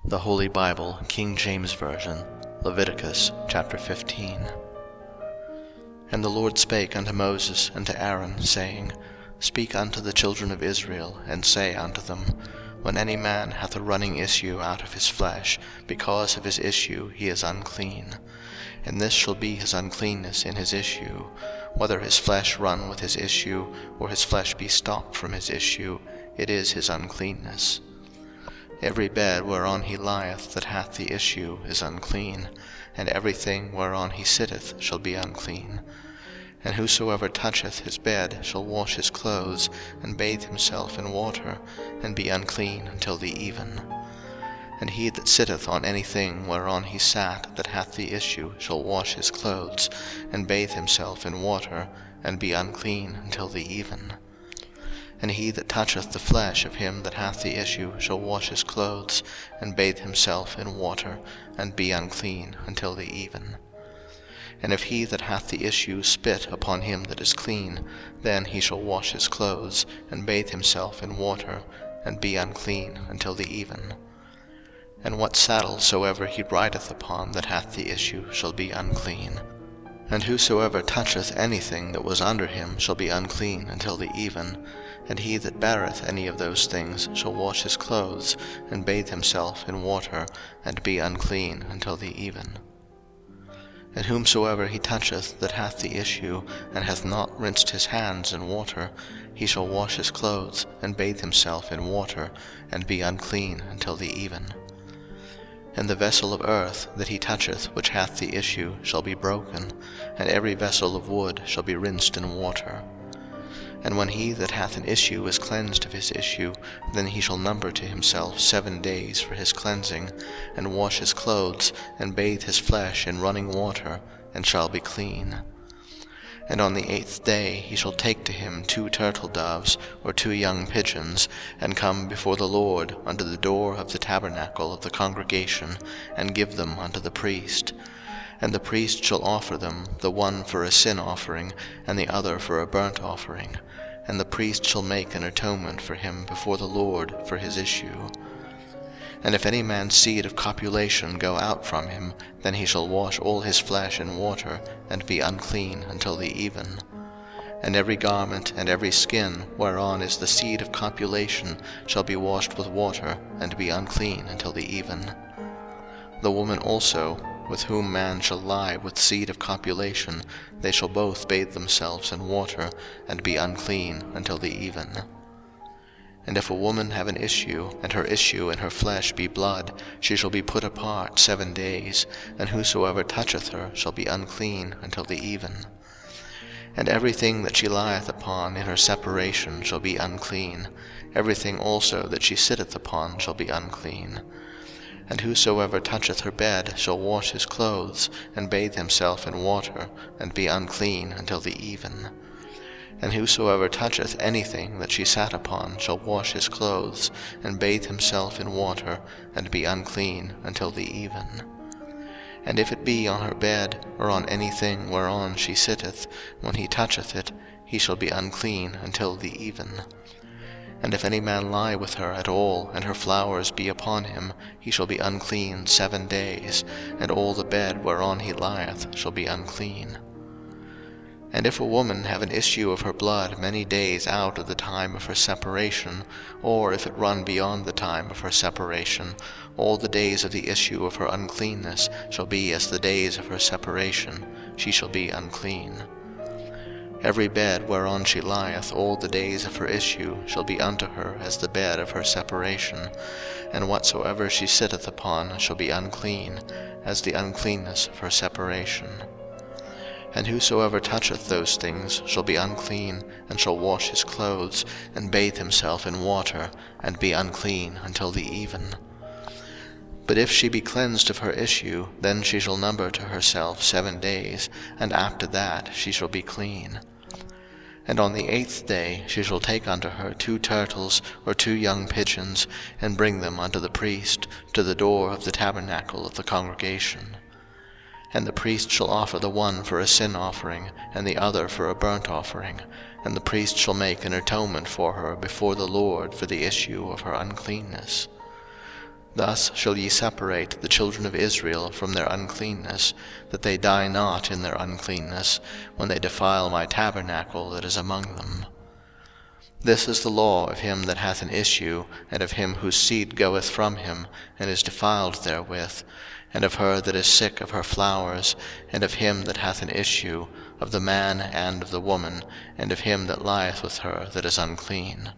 The Holy Bible, King James Version, Leviticus chapter 15. And the Lord spake unto Moses and to Aaron, saying, Speak unto the children of Israel, and say unto them, When any man hath a running issue out of his flesh, because of his issue he is unclean. And this shall be his uncleanness in his issue, whether his flesh run with his issue, or his flesh be stopped from his issue, it is his uncleanness. Every bed whereon he lieth that hath the issue is unclean, and everything whereon he sitteth shall be unclean. And whosoever toucheth his bed shall wash his clothes, and bathe himself in water, and be unclean until the even. And he that sitteth on anything whereon he sat that hath the issue shall wash his clothes, and bathe himself in water, and be unclean until the even. And he that toucheth the flesh of him that hath the issue shall wash his clothes, and bathe himself in water, and be unclean until the even. And if he that hath the issue spit upon him that is clean, then he shall wash his clothes, and bathe himself in water, and be unclean until the even. And what saddle soever he rideth upon that hath the issue shall be unclean. And whosoever toucheth anything that was under him shall be unclean until the even. And he that beareth any of those things shall wash his clothes, and bathe himself in water, and be unclean until the even. And whomsoever he toucheth that hath the issue, and hath not rinsed his hands in water, he shall wash his clothes, and bathe himself in water, and be unclean until the even. And the vessel of earth that he toucheth which hath the issue shall be broken, and every vessel of wood shall be rinsed in water. And when he that hath an issue is cleansed of his issue, then he shall number to himself 7 days for his cleansing, and wash his clothes, and bathe his flesh in running water, and shall be clean. And on the 8th day he shall take to him 2 turtle doves, or 2 young pigeons, and come before the Lord unto the door of the tabernacle of the congregation, and give them unto the priest. And the priest shall offer them, the one for a sin offering, and the other for a burnt offering. And the priest shall make an atonement for him before the Lord for his issue. And if any man's seed of copulation go out from him, then he shall wash all his flesh in water, and be unclean until the even. And every garment and every skin whereon is the seed of copulation shall be washed with water, and be unclean until the even. The woman also, with whom man shall lie with seed of copulation, they shall both bathe themselves in water, and be unclean until the even. And if a woman have an issue, and her issue in her flesh be blood, she shall be put apart 7 days, and whosoever toucheth her shall be unclean until the even. And everything that she lieth upon in her separation shall be unclean, everything also that she sitteth upon shall be unclean. And whosoever toucheth her bed shall wash his clothes, and bathe himself in water, and be unclean until the even. And whosoever toucheth anything that she sat upon shall wash his clothes, and bathe himself in water, and be unclean until the even. And if it be on her bed, or on anything whereon she sitteth, when he toucheth it, he shall be unclean until the even. And if any man lie with her at all, and her flowers be upon him, he shall be unclean 7 days, and all the bed whereon he lieth shall be unclean. And if a woman have an issue of her blood many days out of the time of her separation, or if it run beyond the time of her separation, all the days of the issue of her uncleanness shall be as the days of her separation, she shall be unclean. Every bed whereon she lieth all the days of her issue shall be unto her as the bed of her separation, and whatsoever she sitteth upon shall be unclean, as the uncleanness of her separation. And whosoever toucheth those things shall be unclean, and shall wash his clothes, and bathe himself in water, and be unclean until the even. But if she be cleansed of her issue, then she shall number to herself 7 days, and after that she shall be clean. And on the 8th day she shall take unto her 2 turtles, or 2 young pigeons, and bring them unto the priest, to the door of the tabernacle of the congregation. And the priest shall offer the one for a sin offering, and the other for a burnt offering, and the priest shall make an atonement for her before the Lord for the issue of her uncleanness. Thus shall ye separate the children of Israel from their uncleanness, that they die not in their uncleanness, when they defile my tabernacle that is among them. This is the law of him that hath an issue, and of him whose seed goeth from him, and is defiled therewith, and of her that is sick of her flowers, and of him that hath an issue, of the man and of the woman, and of him that lieth with her that is unclean.